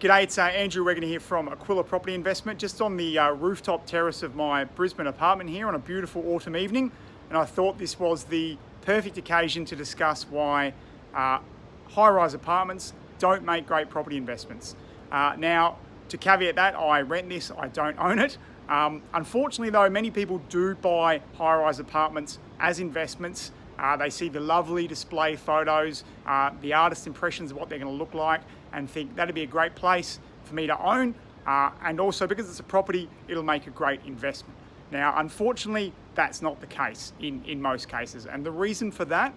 G'day, it's Andrew Wegener here from Aquila Property Investment, just on the rooftop terrace of my Brisbane apartment here on a beautiful autumn evening. And I thought this was the perfect occasion to discuss why high-rise apartments don't make great property investments. Now, to caveat that, I rent this, I don't own it. Unfortunately though, many people do buy high-rise apartments as investments. They see the lovely display photos, the artist's impressions of what they're going to look like, and think that'd be a great place for me to own. And also because it's a property, it'll make a great investment. Now, unfortunately, that's not the case in most cases. And the reason for that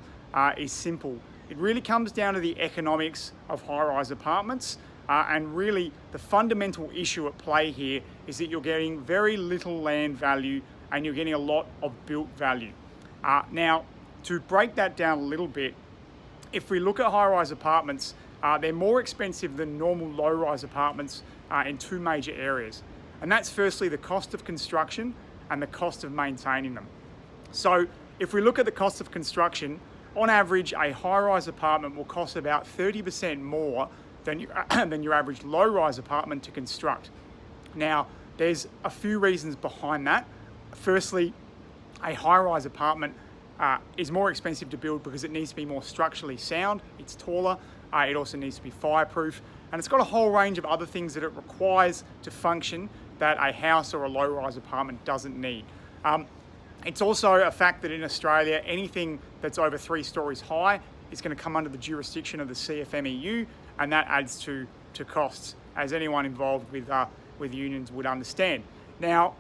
is simple. It really comes down to the economics of high-rise apartments. And really, the fundamental issue at play here is that you're getting very little land value and you're getting a lot of built value. Now, to break that down a little bit, if we look at high-rise apartments, they're more expensive than normal low-rise apartments in two major areas. And that's firstly the cost of construction and the cost of maintaining them. So if we look at the cost of construction, on average, a high-rise apartment will cost about 30% more than your average low-rise apartment to construct. Now, there's a few reasons behind that. Firstly, a high-rise apartment is more expensive to build because it needs to be more structurally sound, it's taller, it also needs to be fireproof, and it's got a whole range of other things that it requires to function that a house or a low-rise apartment doesn't need. It's also a fact that in Australia, anything that's over 3 stories high is going to come under the jurisdiction of the CFMEU, and that adds to costs, as anyone involved with unions would understand. Now,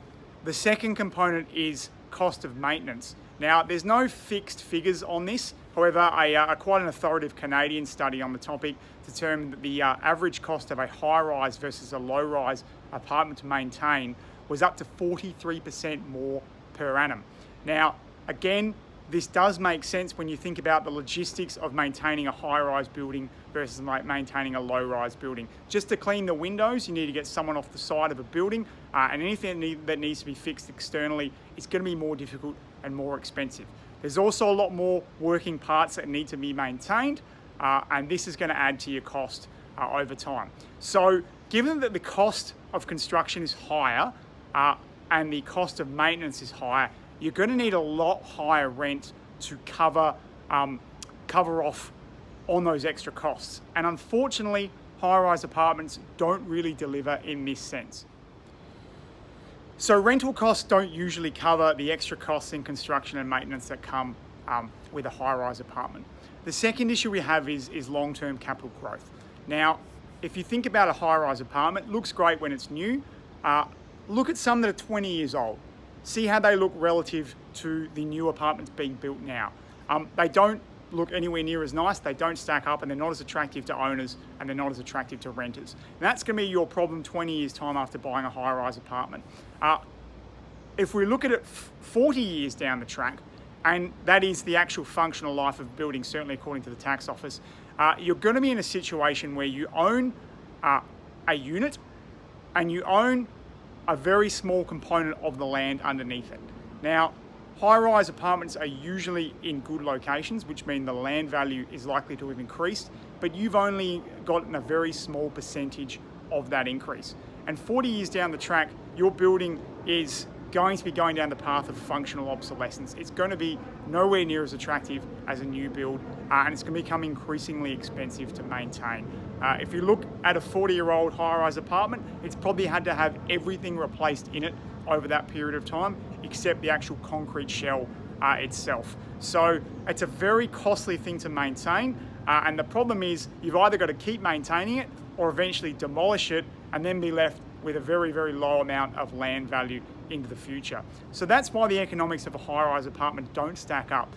the second component is cost of maintenance. Now, there's no fixed figures on this. However, quite an authoritative Canadian study on the topic determined that the average cost of a high-rise versus a low-rise apartment to maintain was up to 43% more per annum. Now, again, this does make sense when you think about the logistics of maintaining a high-rise building versus maintaining a low-rise building. Just to clean the windows, you need to get someone off the side of a building, and anything that needs to be fixed externally is going to be more difficult and more expensive. There's also a lot more working parts that need to be maintained, and this is going to add to your cost over time. So given that the cost of construction is higher and the cost of maintenance is higher, you're going to need a lot higher rent to cover off on those extra costs. And unfortunately, high-rise apartments don't really deliver in this sense. So rental costs don't usually cover the extra costs in construction and maintenance that come with a high-rise apartment. The second issue we have is long-term capital growth. Now, if you think about a high-rise apartment, it looks great when it's new. Look at some that are 20 years old. See how they look relative to the new apartments being built now. They don't look anywhere near as nice, they don't stack up, and they're not as attractive to owners, and they're not as attractive to renters. And that's going to be your problem 20 years time after buying a high-rise apartment. If we look at it 40 years down the track, and that is the actual functional life of a building, certainly according to the tax office, you're going to be in a situation where you own a unit and you own a very small component of the land underneath it. Now, high-rise apartments are usually in good locations, which mean the land value is likely to have increased, but you've only gotten a very small percentage of that increase. And 40 years down the track, your building is going to be going down the path of functional obsolescence. It's going to be nowhere near as attractive as a new build, and it's going to become increasingly expensive to maintain. If you look at a 40-year-old high-rise apartment, it's probably had to have everything replaced in it over that period of time, except the actual concrete shell itself. So it's a very costly thing to maintain, and the problem is you've either got to keep maintaining it or eventually demolish it and then be left with a very, very low amount of land value into the future. So that's why the economics of a high-rise apartment don't stack up.